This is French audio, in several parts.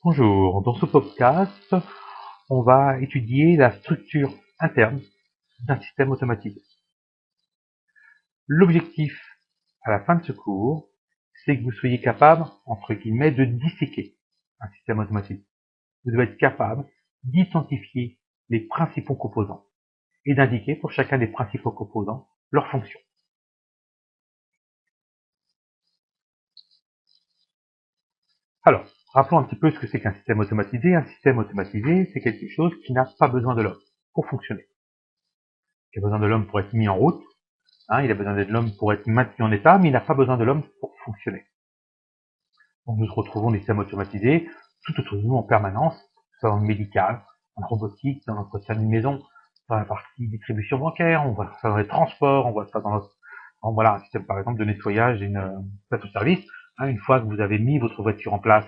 Bonjour, dans ce podcast, on va étudier la structure interne d'un système automatisé. L'objectif à la fin de ce cours, c'est que vous soyez capable, entre guillemets, de disséquer un système automatisé. Vous devez être capable d'identifier les principaux composants et d'indiquer pour chacun des principaux composants leur fonction. Alors, rappelons un petit peu ce que c'est qu'un système automatisé. Un système automatisé, c'est quelque chose qui n'a pas besoin de l'homme pour fonctionner. Il a besoin de l'homme pour être mis en route. Il a besoin de l'homme pour être maintenu en état, mais il n'a pas besoin de l'homme pour fonctionner. Donc nous retrouvons des systèmes automatisés tout autour de nous en permanence, soit dans le médical, en robotique, dans l'entretien d'une maison, dans la partie distribution bancaire, on voit ça dans les transports, on voit ça voilà, un système par exemple de nettoyage d'une station-service. Une fois que vous avez mis votre voiture en place,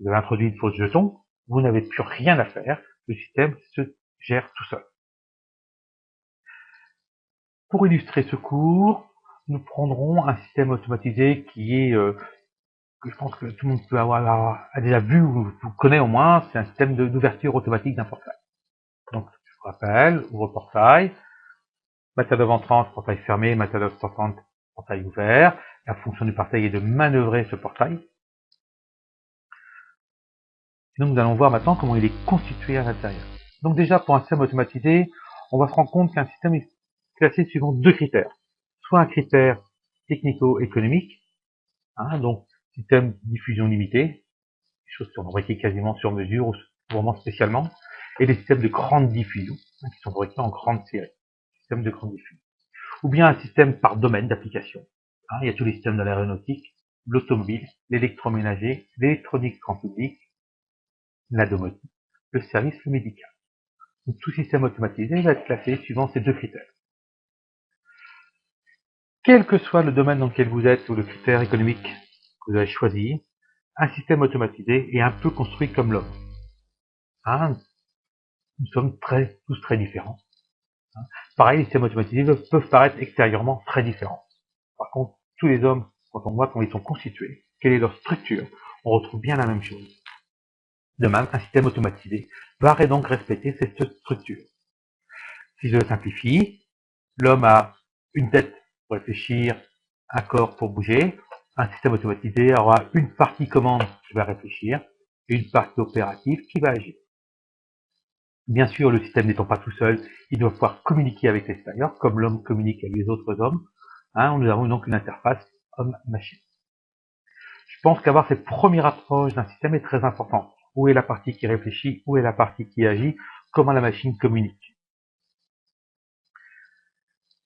vous avez introduit une fausse jeton, vous n'avez plus rien à faire, le système se gère tout seul. Pour illustrer ce cours, nous prendrons un système automatisé qui est, que je pense que tout le monde peut a déjà vu ou connaît au moins, c'est un système d'ouverture automatique d'un portail. Donc, je vous rappelle, ouvre portail, MATLAB entrante, portail fermé, MATLAB sortante, portail ouvert. La fonction du portail est de manœuvrer ce portail. Et donc, nous allons voir maintenant comment il est constitué à l'intérieur. Donc déjà, pour un système automatisé, on va se rendre compte qu'un système est classé suivant deux critères. Soit un critère technico-économique, donc système diffusion limitée, des choses qui sont fabriquées quasiment sur mesure ou vraiment spécialement, et des systèmes de grande diffusion, qui sont fabriqués en grande série, système de grande diffusion. Ou bien un système par domaine d'application. Il y a tous les systèmes de l'aéronautique, l'automobile, l'électroménager, l'électronique grand public, la domotique, le service, le médical. Donc, tout système automatisé va être classé suivant ces deux critères. Quel que soit le domaine dans lequel vous êtes ou le critère économique que vous avez choisi, un système automatisé est un peu construit comme l'homme. Nous sommes tous très différents. Pareil, les systèmes automatisés peuvent paraître extérieurement très différents. Par contre, tous les hommes, quand on voit comment ils sont constitués, quelle est leur structure, on retrouve bien la même chose. De même, un système automatisé va donc respecter cette structure. Si je le simplifie, l'homme a une tête pour réfléchir, un corps pour bouger. Un système automatisé aura une partie commande qui va réfléchir et une partie opérative qui va agir. Bien sûr, le système n'étant pas tout seul, il doit pouvoir communiquer avec l'extérieur, comme l'homme communique avec les autres hommes. Nous avons donc une interface homme-machine. Je pense qu'avoir cette première approche d'un système est très important. Où est la partie qui réfléchit, où est la partie qui agit, comment la machine communique.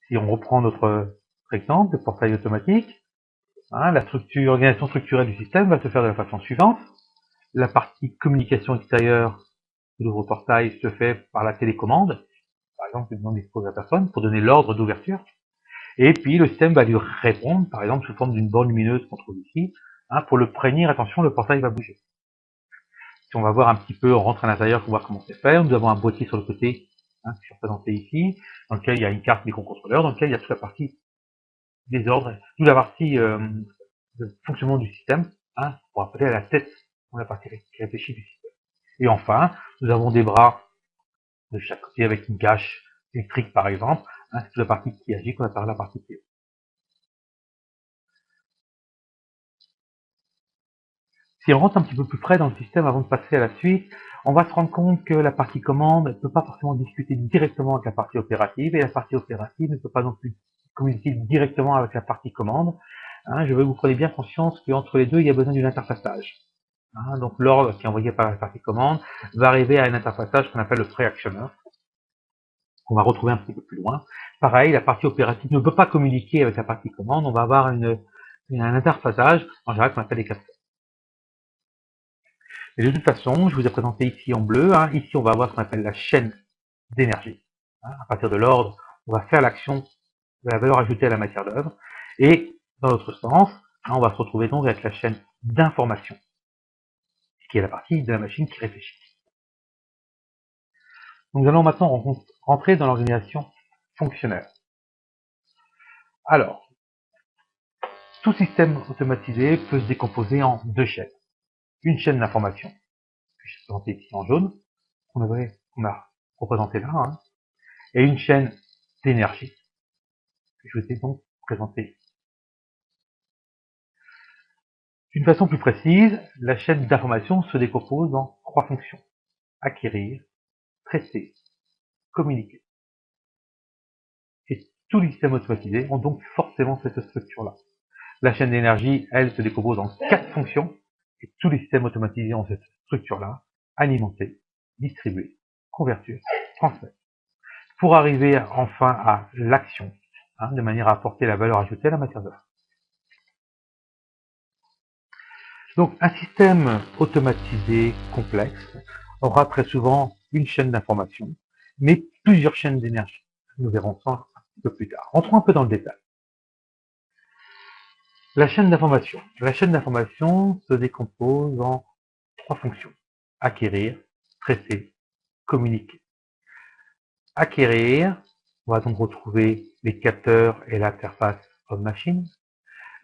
Si on reprend notre exemple de portail automatique, l'organisation structurelle du système va se faire de la façon suivante. La partie communication extérieure de l'ouvre-portail se fait par la télécommande. Par exemple, il dispose à la personne pour donner l'ordre d'ouverture. Et puis, le système va lui répondre, par exemple, sous forme d'une borne lumineuse qu'on trouve ici, pour le prévenir, attention, le portail va bouger. Si on va voir un petit peu, on rentre à l'intérieur pour voir comment c'est fait. Nous avons un boîtier sur le côté, qui est représenté ici, dans lequel il y a une carte microcontrôleur, dans lequel il y a toute la partie des ordres, toute la partie de fonctionnement du système, pour appeler à la tête, la partie qui réfléchit du système. Et enfin, nous avons des bras de chaque côté avec une cache électrique par exemple, c'est toute la partie qui agit qu'on appelle la partie qui est. Si on rentre un petit peu plus près dans le système avant de passer à la suite, on va se rendre compte que la partie commande ne peut pas forcément discuter directement avec la partie opérative, et la partie opérative ne peut pas non plus communiquer directement avec la partie commande. Je veux que vous preniez bien conscience qu'entre les deux, il y a besoin d'un interfaçage. Donc l'ordre qui est envoyé par la partie commande va arriver à un interfaçage qu'on appelle le préactionneur, qu'on va retrouver un petit peu plus loin. Pareil, la partie opérative ne peut pas communiquer avec la partie commande, on va avoir un interfaçage, en général, qu'on appelle les capteurs. Et de toute façon, je vous ai présenté ici en bleu, ici on va avoir ce qu'on appelle la chaîne d'énergie. À partir de l'ordre, on va faire l'action de la valeur ajoutée à la matière d'œuvre. Et dans l'autre sens, on va se retrouver donc avec la chaîne d'information, qui est la partie de la machine qui réfléchit. Nous allons maintenant rentrer dans l'organisation fonctionnelle. Alors, tout système automatisé peut se décomposer en deux chaînes. Une chaîne d'information je suis présenté ici en jaune, qu'on a représenté là, hein, et une chaîne d'énergie, que je vous ai donc présentée. D'une façon plus précise, la chaîne d'information se décompose en 3 fonctions. Acquérir, traiter, communiquer. Et tous les systèmes automatisés ont donc forcément cette structure-là. La chaîne d'énergie, elle, se décompose en 4 fonctions, et tous les systèmes automatisés ont cette structure-là. Alimenter, distribuer, convertir, transmettre. Pour arriver enfin à l'action, hein, de manière à apporter la valeur ajoutée à la matière d'œuvre. Donc un système automatisé complexe aura très souvent une chaîne d'information, mais plusieurs chaînes d'énergie. Nous verrons ça un petit peu plus tard. Entrons un peu dans le détail. La chaîne d'information. La chaîne d'information se décompose en 3 fonctions. Acquérir, traiter, communiquer. Acquérir, on va donc retrouver les capteurs et l'interface homme-machine.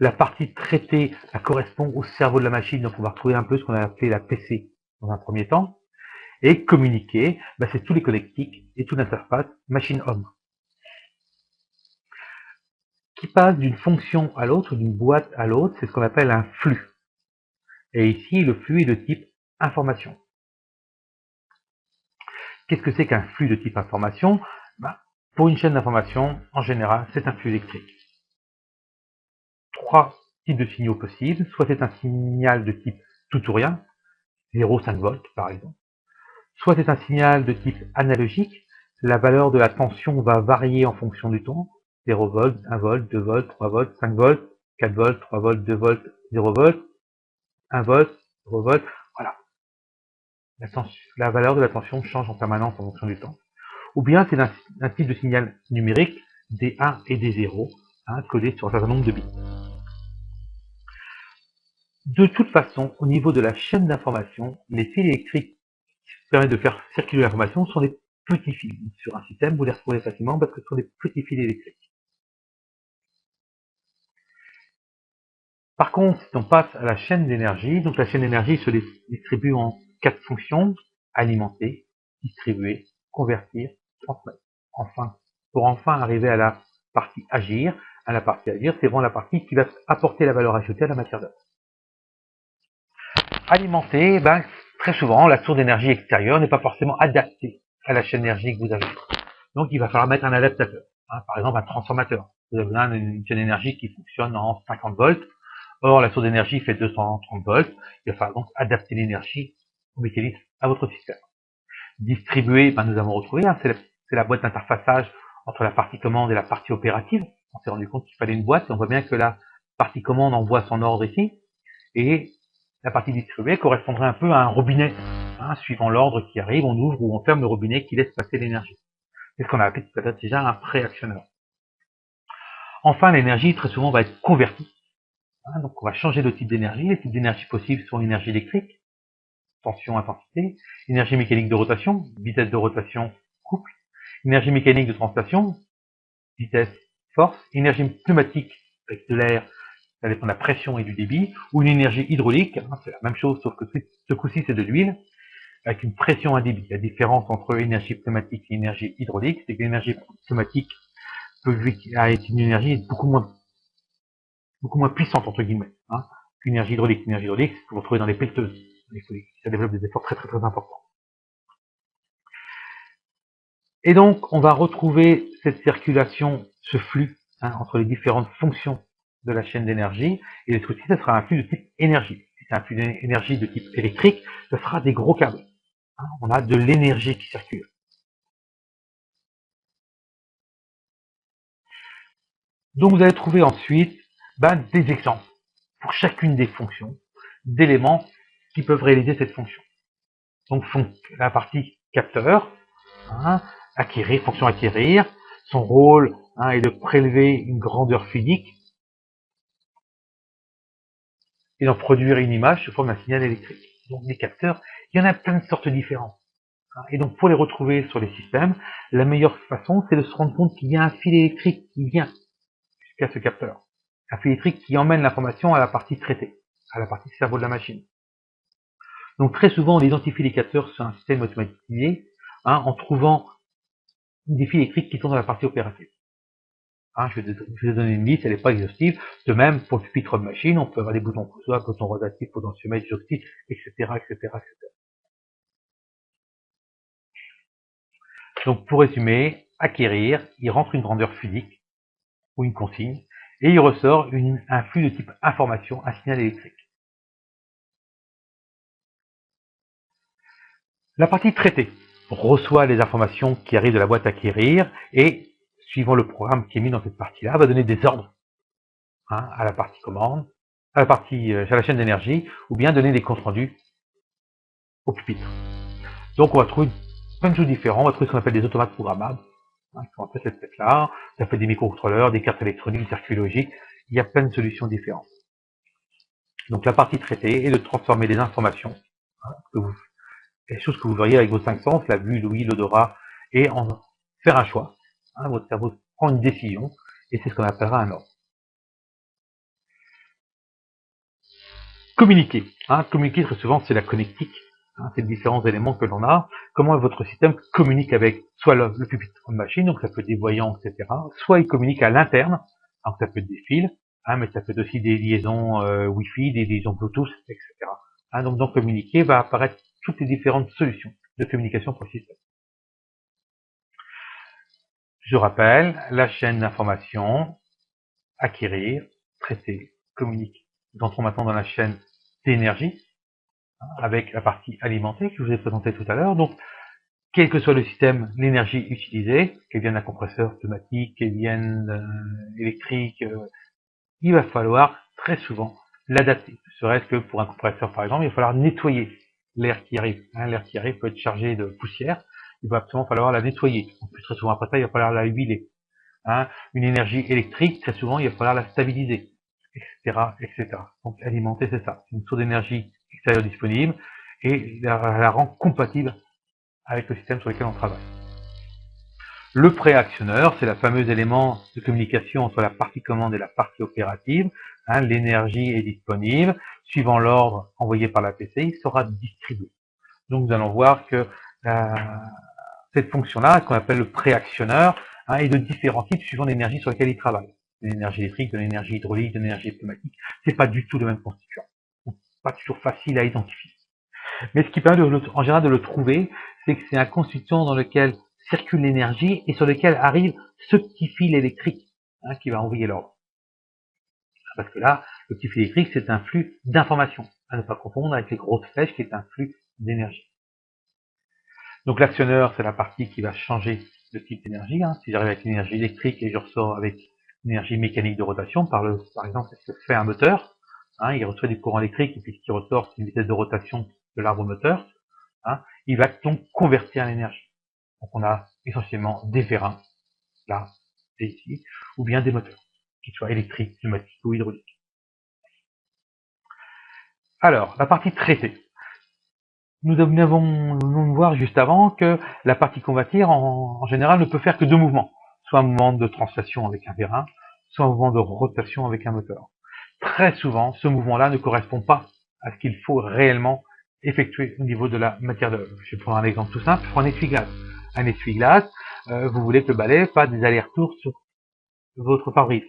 La partie traitée, ça correspond au cerveau de la machine, donc on va retrouver un peu ce qu'on a appelé la PC dans un premier temps. Et communiquer, c'est tous les connectiques et toute l'interface machine-homme. Qui passe d'une fonction à l'autre, d'une boîte à l'autre, c'est ce qu'on appelle un flux. Et ici, le flux est de type information. Qu'est-ce que c'est qu'un flux de type information? Pour une chaîne d'information, en général, c'est un flux électrique. 3 types de signaux possibles. Soit c'est un signal de type tout ou rien, 0,5 volts par exemple. Soit c'est un signal de type analogique. La valeur de la tension va varier en fonction du temps. 0 volts, 1 volt, 2 volts, 3 volts, 5 volts, 4 volts, 3 volts, 2 volts, 0 volts, 1 volt, 0 volts. Voilà. La valeur de la tension change en permanence en fonction du temps. Ou bien c'est un type de signal numérique, des 1 et des 0, hein, codés sur un certain nombre de bits. De toute façon, au niveau de la chaîne d'information, les fils électriques qui permettent de faire circuler l'information sont des petits fils. Sur un système, vous les retrouvez facilement parce que ce sont des petits fils électriques. Par contre, si on passe à la chaîne d'énergie, donc la chaîne d'énergie se distribue en 4 fonctions: alimenter, distribuer, convertir, transmettre. Pour enfin arriver à la partie agir. À la partie agir, c'est vraiment la partie qui va apporter la valeur ajoutée à la matière d'œuvre. Alimenter, très souvent, la source d'énergie extérieure n'est pas forcément adaptée à la chaîne d'énergie que vous avez. Donc, il va falloir mettre un adaptateur. Hein, par exemple, un transformateur. Vous avez besoin d'une chaîne d'énergie qui fonctionne en 50 volts. Or, la source d'énergie fait 230 volts. Il va falloir donc adapter l'énergie au mécanisme à votre système. Distribuer, nous avons retrouvé, hein, c'est la boîte d'interfaçage entre la partie commande et la partie opérative. On s'est rendu compte qu'il fallait une boîte et on voit bien que la partie commande envoie son ordre ici. Et la partie distribuée correspondrait un peu à un robinet. Hein, suivant l'ordre qui arrive, on ouvre ou on ferme le robinet qui laisse passer l'énergie. C'est ce qu'on a appelé tout à l'heure déjà un préactionneur. Enfin, l'énergie, très souvent, va être convertie. Hein, donc, on va changer de type d'énergie. Les types d'énergie possibles sont l'énergie électrique, tension, intensité, énergie mécanique de rotation, vitesse de rotation, couple, énergie mécanique de translation, vitesse, force, énergie pneumatique avec de l'air, ça dépend de la pression et du débit, ou une énergie hydraulique, hein, c'est la même chose, sauf que ce coup-ci c'est de l'huile, avec une pression et un débit. La différence entre énergie pneumatique et énergie hydraulique, c'est que l'énergie pneumatique a une énergie beaucoup moins puissante, entre guillemets, hein, qu'une énergie hydraulique. L'énergie hydraulique, c'est ce que vous retrouvez dans les pelleteuses. Ça développe des efforts très très très importants. Et donc, on va retrouver cette circulation, ce flux, hein, entre les différentes fonctions de la chaîne d'énergie, et ce coup-ci, ça sera un flux de type énergie. Si c'est un flux d'énergie de type électrique, ce sera des gros câbles. Hein, on a de l'énergie qui circule. Donc, vous allez trouver ensuite des exemples pour chacune des fonctions, d'éléments qui peuvent réaliser cette fonction. Donc, la partie capteur, hein, acquérir, fonction acquérir, son rôle est de prélever une grandeur physique et d'en produire une image sous forme d'un signal électrique. Donc des capteurs, il y en a plein de sortes différentes. Et donc pour les retrouver sur les systèmes, la meilleure façon, c'est de se rendre compte qu'il y a un fil électrique qui vient jusqu'à ce capteur. Un fil électrique qui emmène l'information à la partie traitée, à la partie cerveau de la machine. Donc très souvent, on identifie les capteurs sur un système automatisé en trouvant des fils électriques qui sont dans la partie opérative. Je vais vous donner une liste, elle n'est pas exhaustive. De même, pour le pupitre de machine, on peut avoir des boutons poussoirs, boutons rotatifs, potentiomètre, joystick, etc., etc., etc. Donc, pour résumer, acquérir, il rentre une grandeur physique ou une consigne, et il ressort un flux de type information, un signal électrique. La partie traitée reçoit les informations qui arrivent de la boîte acquérir et, suivant le programme qui est mis dans cette partie-là, va donner des ordres à la partie commande, à la chaîne d'énergie, ou bien donner des comptes rendus au pupitre. Donc on va trouver plein de choses différentes, on va trouver ce qu'on appelle des automates programmables, qui sont fait cette tête-là, ça fait des microcontrôleurs, des cartes électroniques, des circuits logiques, il y a plein de solutions différentes. Donc la partie traitée est de transformer les informations, les choses que vous voyez avec vos 5 sens, la vue, l'ouïe, l'odorat, et en faire un choix. Votre cerveau prend une décision, et c'est ce qu'on appellera un ordre. Communiquer. Communiquer, très souvent, c'est la connectique. C'est les différents éléments que l'on a. Comment votre système communique avec soit le pupitre de machine, donc ça peut être des voyants, etc. Soit il communique à l'interne, donc ça peut être des fils, mais ça peut être aussi des liaisons Wi-Fi, des liaisons Bluetooth, etc. Donc dans communiquer va apparaître toutes les différentes solutions de communication pour le système. Je rappelle, la chaîne d'information, acquérir, traiter, communiquer. Nous entrons maintenant dans la chaîne d'énergie, avec la partie alimentée que je vous ai présentée tout à l'heure. Donc, quel que soit le système, l'énergie utilisée, qu'elle vienne d'un compresseur pneumatique, qu'elle vienne électrique, il va falloir très souvent l'adapter. Serait-ce que pour un compresseur, par exemple, il va falloir nettoyer l'air qui arrive. L'air qui arrive peut être chargé de poussière, il va absolument falloir la nettoyer. En plus, très souvent après ça, il va falloir la huiler. Une énergie électrique, très souvent, il va falloir la stabiliser, etc., etc. Donc, alimenter, c'est ça. C'est une source d'énergie extérieure disponible et la rend compatible avec le système sur lequel on travaille. Le préactionneur, c'est le fameux élément de communication entre la partie commande et la partie opérative. L'énergie est disponible. Suivant l'ordre envoyé par la PCI, il sera distribué. Donc, nous allons voir que cette fonction-là, qu'on appelle le préactionneur, est de différents types suivant l'énergie sur laquelle il travaille. De l'énergie électrique, de l'énergie hydraulique, de l'énergie pneumatique. C'est pas du tout le même constituant. Donc, pas toujours facile à identifier. Mais ce qui permet en général de le trouver, c'est que c'est un constituant dans lequel circule l'énergie et sur lequel arrive ce petit fil électrique qui va envoyer l'ordre. Parce que là, le petit fil électrique, c'est un flux d'informations, à ne pas confondre avec les grosses flèches qui est un flux d'énergie. Donc l'actionneur, c'est la partie qui va changer de type d'énergie. Si j'arrive avec l'énergie électrique et je ressors avec l'énergie mécanique de rotation, par exemple, c'est ce que fait un moteur. Il reçoit du courant électrique et puis ce qui ressort, c'est une vitesse de rotation de l'arbre moteur. Il va donc convertir l'énergie. Donc on a essentiellement des vérins, là et ici, ou bien des moteurs, qu'ils soient électriques, pneumatiques ou hydrauliques. Alors, la partie traitée. Nous avons voir juste avant que la partie convertir, en général, ne peut faire que deux mouvements. Soit un mouvement de translation avec un vérin, soit un mouvement de rotation avec un moteur. Très souvent, ce mouvement-là ne correspond pas à ce qu'il faut réellement effectuer au niveau de la matière d'œuvre. Je vais prendre un exemple tout simple, je prends un essuie-glace. Un essuie-glace, vous voulez que le balai fasse des allers-retours sur votre pare-brise.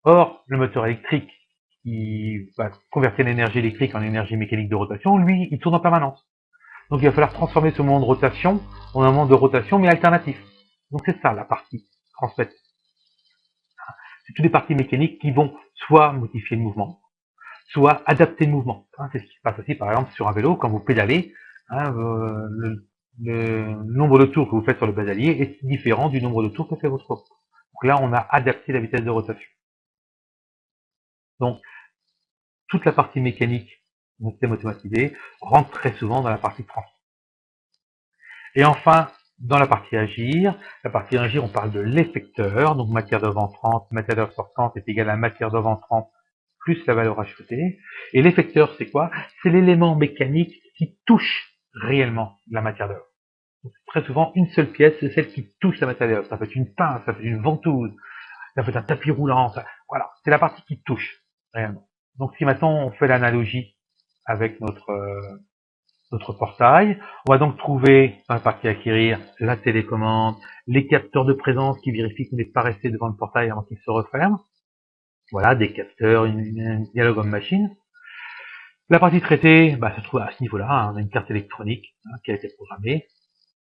Or, le moteur électrique qui va convertir l'énergie électrique en énergie mécanique de rotation, lui, il tourne en permanence. Donc il va falloir transformer ce moment de rotation en un moment de rotation, mais alternatif. Donc c'est ça la partie transmettre. C'est toutes les parties mécaniques qui vont soit modifier le mouvement, soit adapter le mouvement. C'est ce qui se passe aussi, par exemple, sur un vélo, quand vous pédalez, le nombre de tours que vous faites sur le pédalier est différent du nombre de tours que fait votre roue. Donc là, on a adapté la vitesse de rotation. Donc, toute la partie mécanique du système automatisé rentre très souvent dans la partie transfert. Et enfin, dans la partie agir, on parle de l'effecteur, donc matière d'œuvre entrante, matière d'œuvre sortante est égal à matière d'œuvre entrante plus la valeur ajoutée. Et l'effecteur, c'est quoi? C'est l'élément mécanique qui touche réellement la matière d'œuvre. Très souvent, une seule pièce, c'est celle qui touche la matière d'œuvre. Ça peut être une pince, ça peut être une ventouse, ça peut être un tapis roulant, voilà, c'est la partie qui touche réellement. Donc si maintenant on fait l'analogie avec notre notre portail. On va donc trouver dans la partie acquérir la télécommande, les capteurs de présence qui vérifient qu'on n'est pas resté devant le portail avant qu'il se referme. Voilà, des capteurs, une dialogue homme machine. La partie traitée se trouve à ce niveau-là. On a une carte électronique qui a été programmée.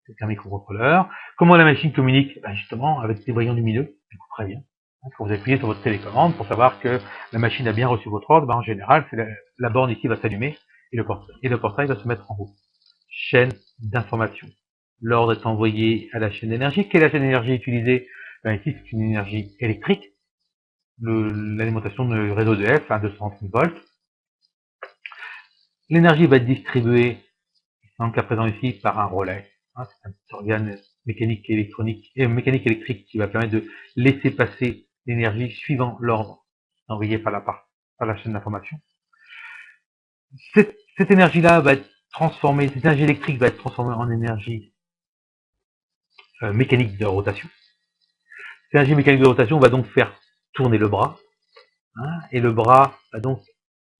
C'est un microcontrôleur. Comment la machine communique? Justement avec des voyants lumineux. Très bien. Quand vous appuyez sur votre télécommande pour savoir que la machine a bien reçu votre ordre, en général, la borne ici va s'allumer et le portail va se mettre en route. Chaîne d'information. L'ordre est envoyé à la chaîne d'énergie. Quelle est la chaîne d'énergie utilisée? Ici, c'est une énergie électrique. L'alimentation du réseau EDF à 230 volts. L'énergie va être distribuée, dans le cas présent ici, par un relais. C'est un petit organe mécanique électronique et mécanique électrique qui va permettre de laisser passer l'énergie suivant l'ordre envoyé par la chaîne d'information. Cette énergie-là va être transformée, cette énergie électrique va être transformée en énergie mécanique de rotation. Cette énergie mécanique de rotation va donc faire tourner le bras, et le bras va donc,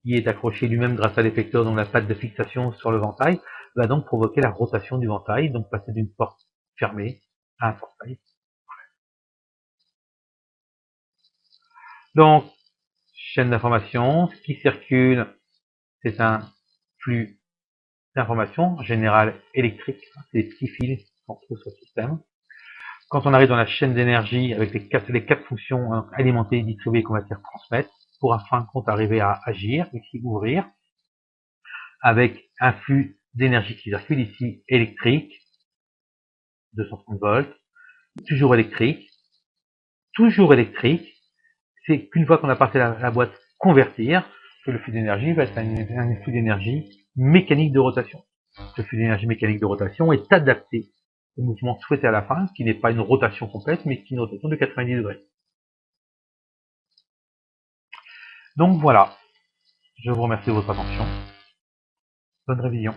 qui est accroché lui-même grâce à l'effecteur, dont la patte de fixation sur le ventail, va donc provoquer la rotation du ventail, donc passer d'une porte fermée à un portail. Donc, chaîne d'information, ce qui circule, c'est un flux d'information général électrique, c'est des petits fils qu'on trouve sur le système. Quand on arrive dans la chaîne d'énergie, avec les quatre fonctions alimenter, distribuer, convertir, transmettre, pour fin de compte arriver à agir, ici ouvrir, avec un flux d'énergie qui circule ici électrique, 230 volts, toujours électrique, c'est qu'une fois qu'on a passé la boîte convertir, que le flux d'énergie va être un flux d'énergie mécanique de rotation. Ce flux d'énergie mécanique de rotation est adapté au mouvement souhaité à la fin, qui n'est pas une rotation complète, mais qui est une rotation de 90 degrés. Donc voilà, je vous remercie de votre attention. Bonne révision.